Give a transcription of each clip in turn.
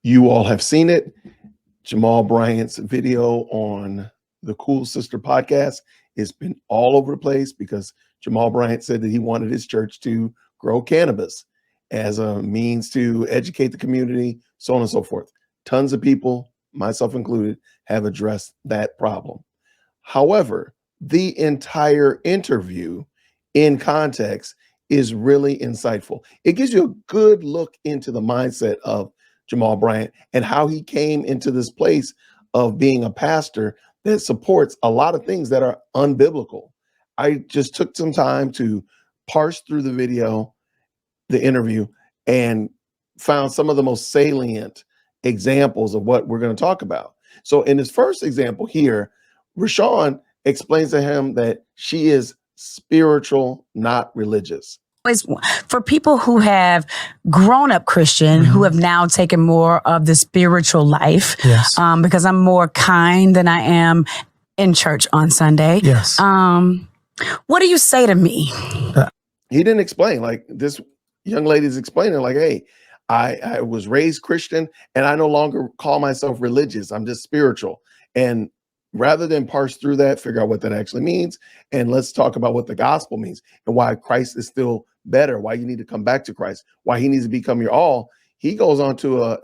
You all have seen it. Jamal Bryant's video on the Cool Sister podcast has been all over the place because Jamal Bryant said that he wanted his church to grow cannabis as a means to educate the community, so on and so forth. Tons of people, myself included, have addressed that problem. However, the entire interview in context is really insightful. It gives you a good look into the mindset of Jamal Bryant and how he came into this place of being a pastor that supports a lot of things that are unbiblical. I just took some time to parse through the video, the interview, and found some of the most salient examples of what we're going to talk about. So in his first example here, Rashawn explains to him that she is spiritual, not religious. For people who have grown up Christian, who have now taken more of the spiritual life, Yes. Because I'm more kind than I am in church on Sunday. Yes. What do you say to me? He didn't explain. Like, this young lady's explaining, like, hey, I was raised Christian and I no longer call myself religious. I'm just spiritual. And rather than parse through that, figure out what that actually means, and let's talk about what the gospel means and why Christ is still better, why you need to come back to Christ, why he needs to become your all. He goes on to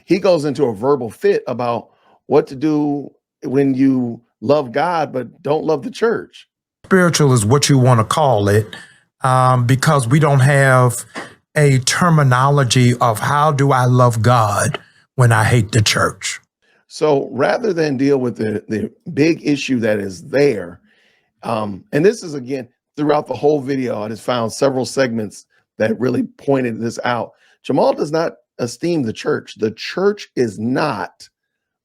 he goes into a verbal fit about what to do when you love God but don't love the church. Spiritual is what you want to call it, because we don't have a terminology of how do I love God when I hate the church. So rather than deal with the big issue that is there, and this is, again, throughout the whole video, I just found several segments that really pointed this out. Jamal does not esteem the church. The church is not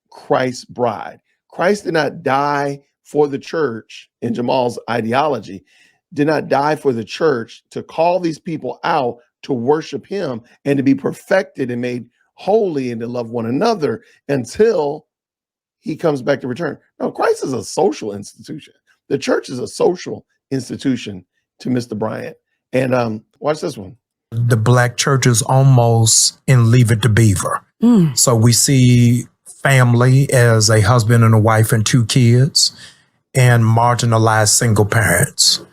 Christ's bride. Christ did not die for the church in Jamal's ideology, did not die for the church to call these people out to worship him and to be perfected and made holy and to love one another until he comes back to return. No, Christ is a social institution. The church is a social institution to Mr. Bryant. And watch this one. The black church is almost in Leave It to Beaver. So we see family as a husband and a wife and 2 kids, and marginalized single parents.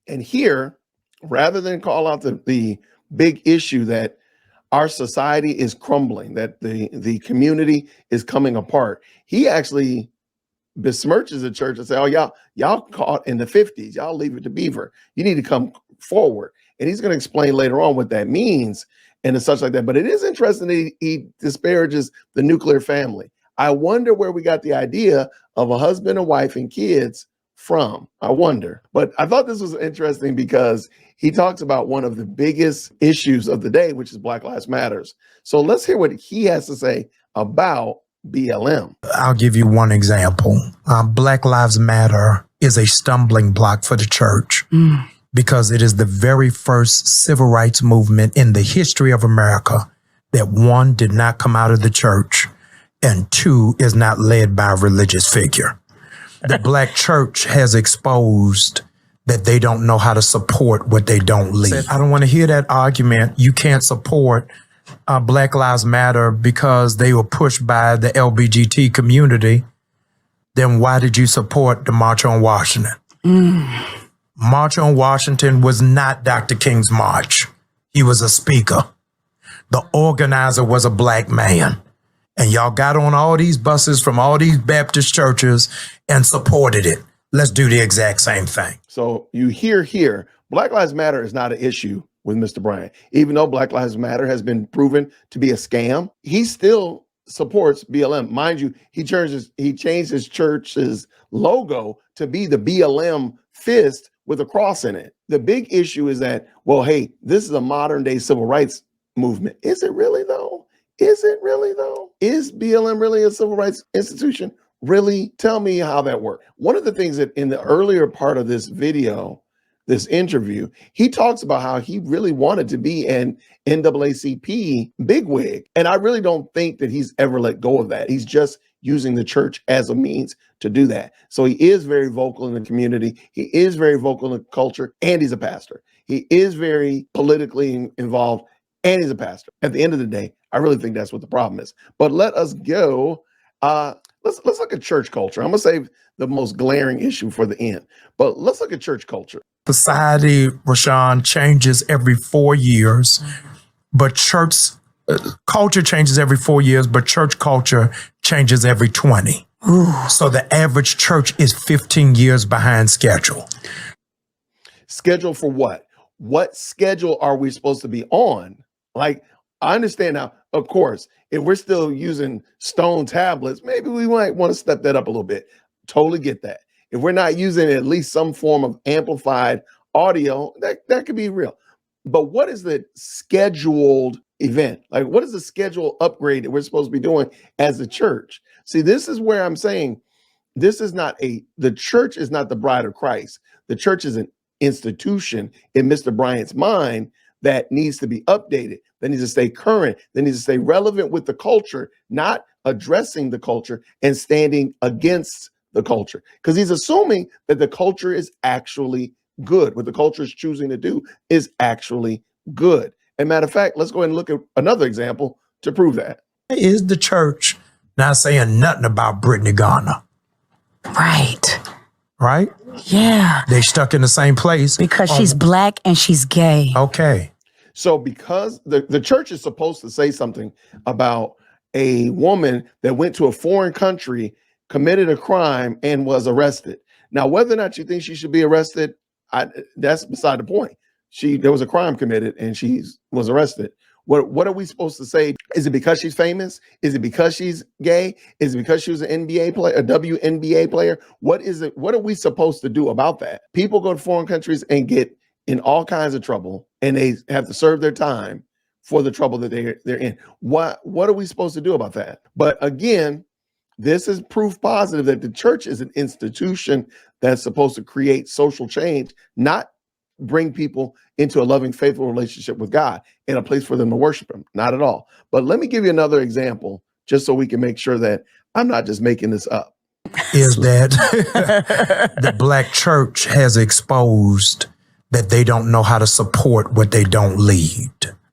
And here, rather than call out the big issue that our society is crumbling, that the community is coming apart, he actually besmirches the church and say, oh, y'all caught in the 50s, y'all Leave It to Beaver. You need to come forward. And he's going to explain later on what that means and such like that. But it is interesting that he disparages the nuclear family. I wonder where we got the idea of a husband and wife and kids from. I wonder. But I thought this was interesting because he talks about one of the biggest issues of the day, which is Black Lives Matters. So let's hear what he has to say about BLM. I'll give you one example. Black Lives Matter is a stumbling block for the church because it is the very first civil rights movement in the history of America that, 1, did not come out of the church, and 2, is not led by a religious figure. The black church has exposed that they don't know how to support what they don't lead. I don't want to hear that argument. You can't support Black Lives Matter because they were pushed by the LGBT community. Then why did you support the March on Washington? March on Washington was not Dr. King's march. He was a speaker. The organizer was a black man. And y'all got on all these buses from all these Baptist churches and supported it. Let's do the exact same thing. So you hear here, Black Lives Matter is not an issue with Mr. Bryant. Even though Black Lives Matter has been proven to be a scam, he still supports BLM. Mind you, he changed his church's logo to be the BLM fist with a cross in it. The big issue is that, well, hey, this is a modern day civil rights movement. Is it really though? Is it really though? Is BLM really a civil rights institution? Really? Tell me how that worked. One of the things that in the earlier part of this video, this interview, he talks about how he really wanted to be an NAACP bigwig. And I really don't think that he's ever let go of that. He's just using the church as a means to do that. So he is very vocal in the community. He is very vocal in the culture, and he's a pastor. He is very politically involved and he's a pastor. At the end of the day, I really think that's what the problem is. But let us go. Let's look at church culture. I'm gonna save the most glaring issue for the end, but let's look at church culture. Society, Rashawn, changes every 4 years, but church culture changes every 4 years, but church culture changes every 20. Ooh. So the average church is 15 years behind schedule. Schedule for what? What schedule are we supposed to be on? Like, I understand now, of course, if we're still using stone tablets, maybe we might want to step that up a little bit. Totally get that. If we're not using at least some form of amplified audio, that could be real. But what is the scheduled event? Like, what is the scheduled upgrade that we're supposed to be doing as a church? See, this is where I'm saying the church is not the bride of Christ. The church is an institution in Mr. Bryant's mind that needs to be updated, that needs to stay current, that needs to stay relevant with the culture, not addressing the culture and standing against the culture. Because he's assuming that the culture is actually good. What the culture is choosing to do is actually good. And matter of fact, let's go ahead and look at another example to prove that. Is the church not saying nothing about Brittany Garner? Right. Right? Yeah. They stuck in the same place. Because she's black and she's gay. Okay. So because the church is supposed to say something about a woman that went to a foreign country, committed a crime, and was arrested. Now, whether or not you think she should be arrested, that's beside the point. There was a crime committed and she was arrested. What are we supposed to say? Is it because she's famous? Is it because she's gay? Is it because she was an NBA player, a WNBA player? What is it? What are we supposed to do about that? People go to foreign countries and get in all kinds of trouble, and they have to serve their time for the trouble that they're in. What are we supposed to do about that? But again, this is proof positive that the church is an institution that's supposed to create social change, not bring people into a loving, faithful relationship with God and a place for them to worship him. Not at all. But let me give you another example, just so we can make sure that I'm not just making this up. Is that the black church has exposed that they don't know how to support what they don't lead.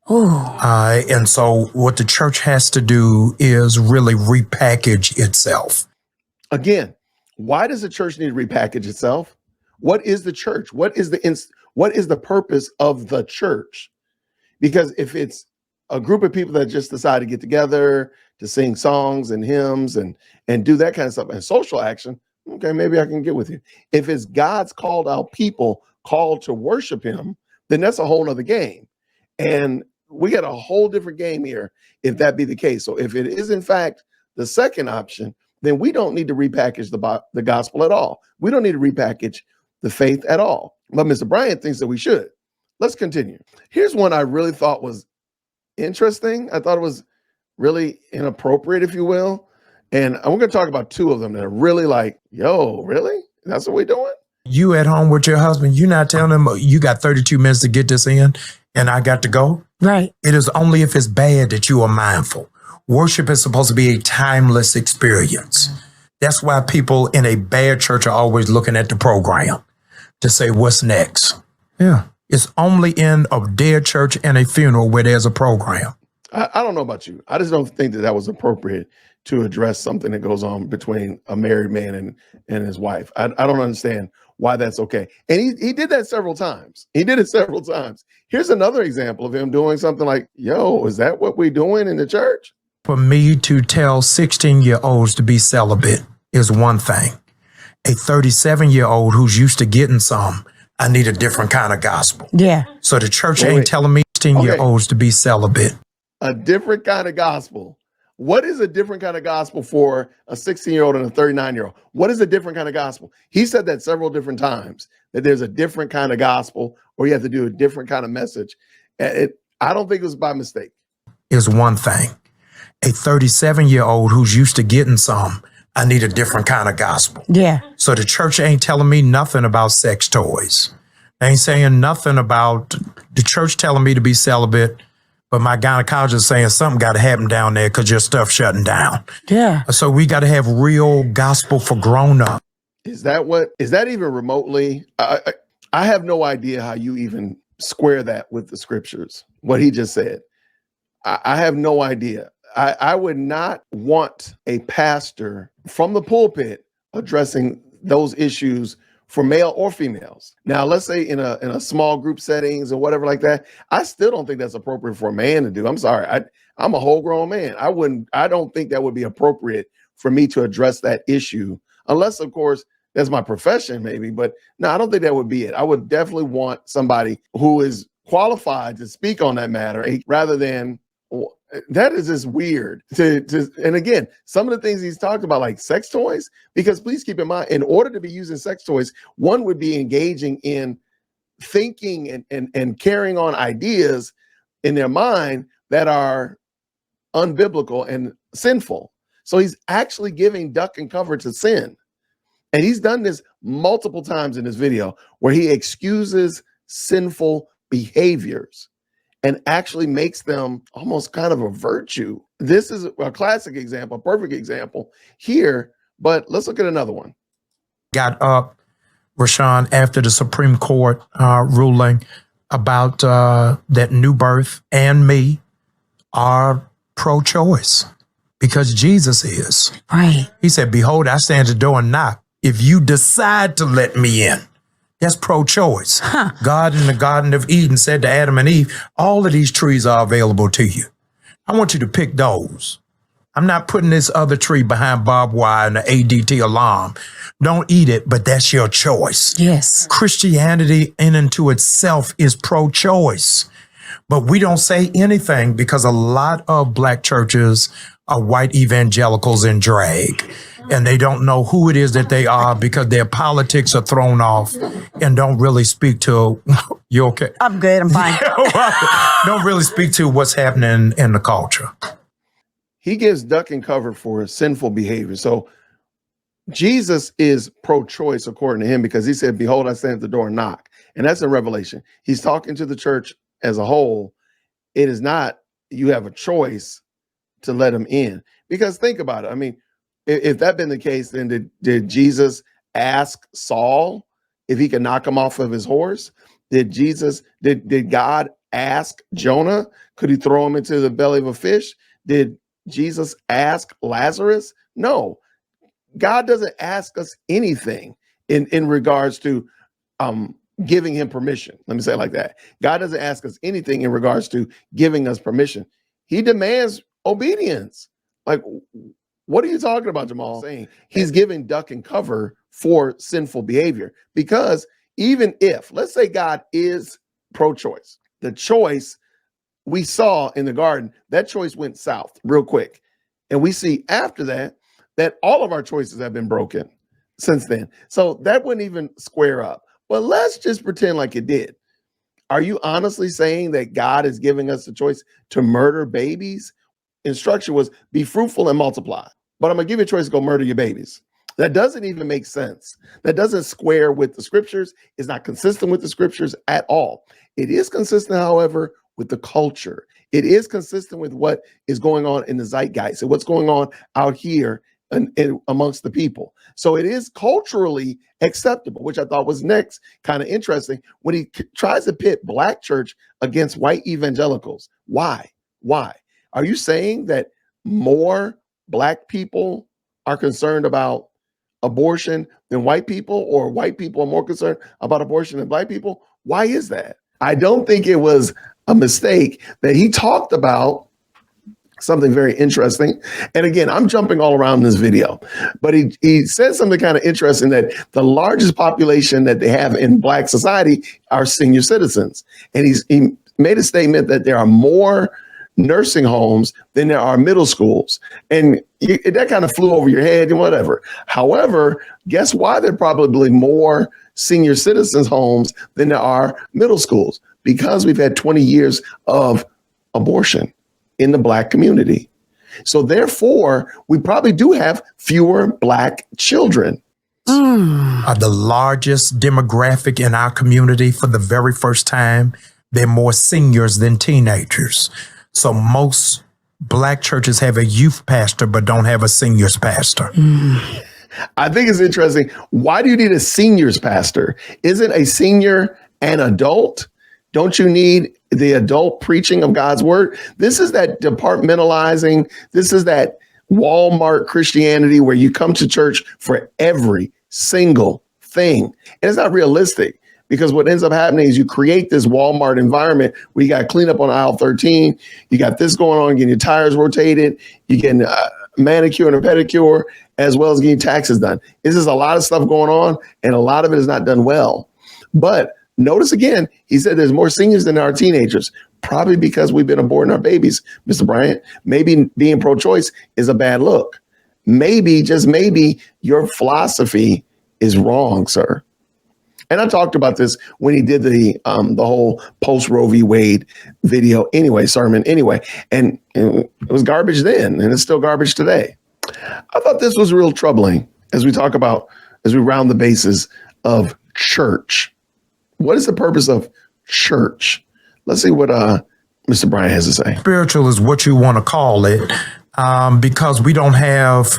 And so what the church has to do is really repackage itself. Again, Why does the church need to repackage itself? What is the church? What is the purpose of the church? Because if it's a group of people that just decide to get together to sing songs and hymns and do that kind of stuff and social action, okay, maybe I can get with you. If it's God's called out people called to worship him, then that's a whole nother game. And we got a whole different game here if that be the case. So if it is in fact the second option, then we don't need to repackage the gospel at all. We don't need to repackage the faith at all. But Mr. Bryant thinks that we should. Let's continue. Here's one I really thought was interesting. I thought it was really inappropriate, if you will. And I'm going to talk about two of them that are really like, yo, really? That's what we're doing? You at home with your husband, you're not telling him you got 32 minutes to get this in and I got to go? Right. It is only if it's bad that you are mindful. Worship is supposed to be a timeless experience. That's why people in a bad church are always looking at the program to say, what's next? Yeah. It's only in a dead church and a funeral where there's a program. I don't know about you. I just don't think that was appropriate to address something that goes on between a married man and his wife. I don't understand why that's okay. And he did that several times. He did it several times. Here's another example of him doing something like, yo, is that what we're doing in the church? For me to tell 16-year-olds to be celibate is one thing. A 37-year-old who's used to getting some, I need a different kind of gospel. Yeah. So the church ain't telling me 16-year-olds to be celibate. A different kind of gospel. What is a different kind of gospel for a 16-year-old and a 39-year-old? What is a different kind of gospel? He said that several different times, that there's a different kind of gospel or you have to do a different kind of message. I don't think it was by mistake. Is one thing. A 37-year-old who's used to getting some, I need a different kind of gospel. Yeah. So the church ain't telling me nothing about sex toys. They ain't saying nothing about the church telling me to be celibate, but my gynecologist is saying something got to happen down there because your stuff's shutting down. Yeah. So we got to have real gospel for grown-up. Is that even remotely? I have no idea how you even square that with the scriptures, what he just said. I have no idea. I would not want a pastor from the pulpit addressing those issues for male or females. Now, let's say in a small group settings or whatever like that, I still don't think that's appropriate for a man to do. I'm sorry. I'm a whole grown man. I don't think that would be appropriate for me to address that issue, unless, of course, that's my profession, maybe. But no, I don't think that would be it. I would definitely want somebody who is qualified to speak on that matter rather than that is just weird and again, some of the things he's talked about, like sex toys, because please keep in mind, in order to be using sex toys, one would be engaging in thinking and carrying on ideas in their mind that are unbiblical and sinful. So he's actually giving duck and cover to sin. And he's done this multiple times in this video where he excuses sinful behaviors and actually makes them almost kind of a virtue. This is a classic example, a perfect example here, but let's look at another one. Got up, Rashawn, after the Supreme Court ruling about that new birth and me are pro-choice because Jesus is. Right. He said, behold, I stand at the door and knock. If you decide to let me in, that's pro-choice. Huh. God in the Garden of Eden said to Adam and Eve, all of these trees are available to you. I want you to pick those. I'm not putting this other tree behind barbed wire and the ADT alarm. Don't eat it, but that's your choice. Yes. Christianity in and to itself is pro-choice. But we don't say anything because a lot of black churches are white evangelicals in drag. And they don't know who it is that they are because their politics are thrown off and don't really speak to, you okay? I'm good, I'm fine. Don't really speak to what's happening in the culture. He gives duck and cover for sinful behavior. So Jesus is pro-choice according to him because he said, behold, I stand at the door and knock. And that's in Revelation. He's talking to the church as a whole. It is not, you have a choice to let him in. Because think about it. I mean, if that been the case, then did Jesus ask Saul if he could knock him off of his horse? Did God ask Jonah? Could he throw him into the belly of a fish? Did Jesus ask Lazarus? No. God doesn't ask us anything in regards to giving him permission. Let me say it like that. God doesn't ask us anything in regards to giving us permission. He demands obedience. Like, what are you talking about, Jamal? Saying he's giving duck and cover for sinful behavior, because even if, let's say God is pro-choice, the choice we saw in the garden, that choice went south real quick. And we see after that all of our choices have been broken since then. So that wouldn't even square up. But let's just pretend like it did. Are you honestly saying that God is giving us the choice to murder babies? Instruction was be fruitful and multiply. But I'm going to give you a choice to go murder your babies. That doesn't even make sense. That doesn't square with the scriptures. It's not consistent with the scriptures at all. It is consistent, however, with the culture. It is consistent with what is going on in the zeitgeist and what's going on out here and amongst the people. So it is culturally acceptable, which I thought was next kind of interesting when he tries to pit black church against white evangelicals. Why? Are you saying that more black people are concerned about abortion than white people, or white people are more concerned about abortion than black people? Why is that? I don't think it was a mistake that he talked about something very interesting. And again, I'm jumping all around this video, but he said something kind of interesting, that the largest population that they have in black society are senior citizens. And he made a statement that there are more nursing homes than there are middle schools. And that kind of flew over your head and whatever. However, guess why there are probably more senior citizens homes than there are middle schools? Because we've had 20 years of abortion in the black community. So therefore, we probably do have fewer black children. Are the largest demographic in our community for the very first time. They're more seniors than teenagers. So most black churches have a youth pastor, but don't have a seniors pastor. I think it's interesting. Why do you need a seniors pastor? Isn't a senior an adult? Don't you need the adult preaching of God's word? This is that departmentalizing. This is that Walmart Christianity where you come to church for every single thing. And it's not realistic, because what ends up happening is you create this Walmart environment where you got to clean up on aisle 13. You got this going on, getting your tires rotated. You're getting a manicure and a pedicure, as well as getting taxes done. This is a lot of stuff going on, and a lot of it is not done well. But notice again, he said there's more seniors than there are teenagers, probably because we've been aborting our babies, Mr. Bryant. Maybe being pro-choice is a bad look. Maybe, just maybe, your philosophy is wrong, sir. And I talked about this when he did the whole post Roe v. Wade sermon anyway. And it was garbage then, and it's still garbage today. I thought this was real troubling as we round the bases of church. What is the purpose of church? Let's see what Mr. Bryant has to say. Spiritual is what you want to call it, because we don't have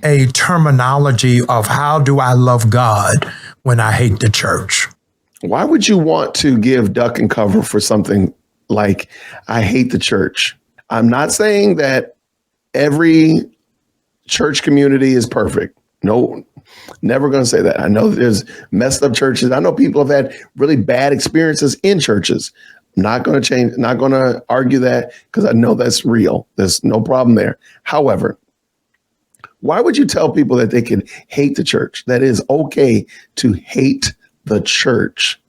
a terminology of how do I love God when I hate the church. Why would you want to give duck and cover for something like I hate the church? I'm not saying that every church community is perfect. No, never going to say that. I know there's messed up churches. I know people have had really bad experiences in churches. Not going to change, not going to argue that, because I know that's real. There's no problem there. However, why would you tell people that they can hate the church? That is okay to hate the church.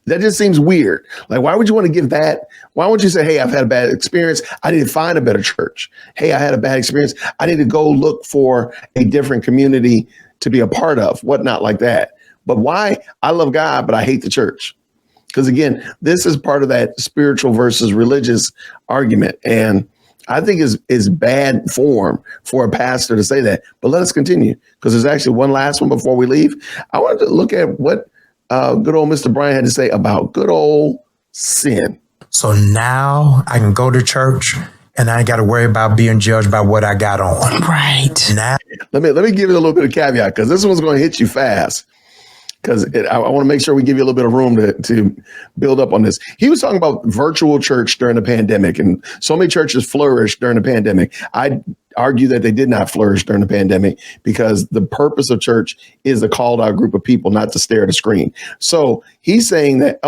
That just seems weird. Like, why would you want to give that? Why wouldn't you say, hey, I've had a bad experience. I need to find a better church. Hey, I had a bad experience. I need to go look for a different community to be a part of, whatnot like that. But why? I love God, but I hate the church. Because again, this is part of that spiritual versus religious argument. And I think is bad form for a pastor to say that. But let us continue, because there's actually one last one before we leave. I wanted to look at what good old Mr. Bryant had to say about good old sin. So now I can go to church and I ain't got to worry about being judged by what I got on. Right. Now, let me give you a little bit of caveat, because this one's going to hit you fast. Because I want to make sure we give you a little bit of room to build up on this. He was talking about virtual church during the pandemic, and so many churches flourished during the pandemic. I argue that they did not flourish during the pandemic, because the purpose of church is to call out group of people, not to stare at a screen. So he's saying that,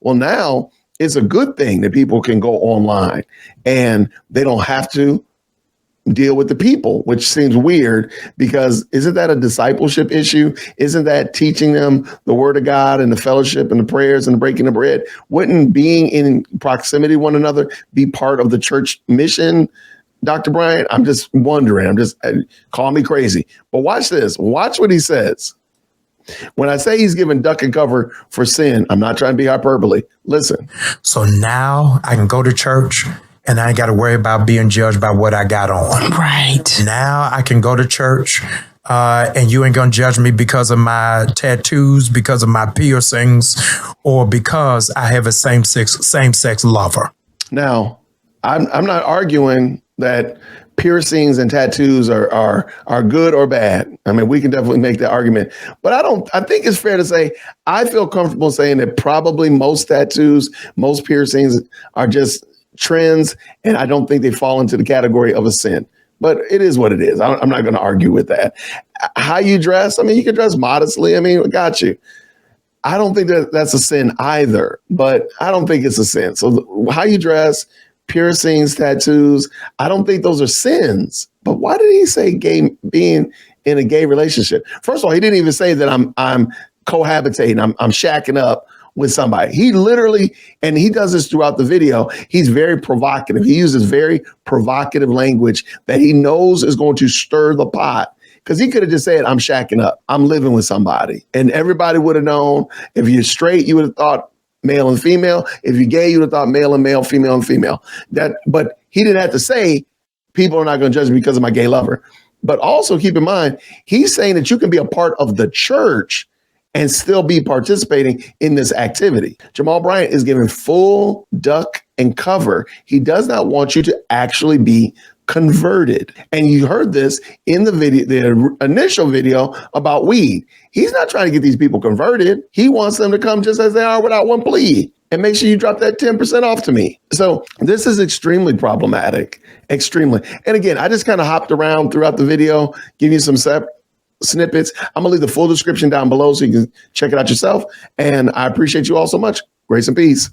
now it's a good thing that people can go online and they don't have to deal with the people, which seems weird, because isn't that a discipleship issue? Isn't that teaching them the word of God and the fellowship and the prayers and the breaking of bread? Wouldn't being in proximity to one another be part of the church mission, Dr. Bryant? I'm just wondering. Call me crazy. But watch this. Watch what he says. When I say he's giving duck and cover for sin, I'm not trying to be hyperbole. Listen. So now I can go to church and I ain't got to worry about being judged by what I got on. Right. Now I can go to church and you ain't going to judge me because of my tattoos, because of my piercings, or because I have a same-sex lover. Now, I'm not arguing that piercings and tattoos are good or bad. I mean, we can definitely make that argument, but I think it's fair to say, I feel comfortable saying that probably most tattoos, most piercings are just trends, and I don't think they fall into the category of a sin. But it is what it is. I'm not going to argue with that. How you dress, I mean, you can dress modestly. I mean, got you. I don't think that's a sin either, but I don't think it's a sin. So how you dress, piercings, tattoos, I don't think those are sins. But why did he say being in a gay relationship? First of all, he didn't even say that I'm cohabitating, I'm shacking up with somebody. He literally, and he does this throughout the video, he's very provocative. He uses very provocative language that he knows is going to stir the pot. Because he could have just said, I'm shacking up, I'm living with somebody. And everybody would have known. If you're straight, you would have thought male and female. If you're gay, you would have thought male and male, female and female. But he didn't have to say, people are not going to judge me because of my gay lover. But also keep in mind, he's saying that you can be a part of the church and still be participating in this activity. Jamal Bryant is giving full duck and cover. He does not want you to actually be converted. And you heard this in the video, the initial video about weed. He's not trying to get these people converted. He wants them to come just as they are without one plea. and make sure you drop that 10% off to me. So this is extremely problematic, extremely. And again, I just kind of hopped around throughout the video, giving you some snippets. I'm gonna leave the full description down below so you can check it out yourself. And I appreciate you all so much. Grace and peace.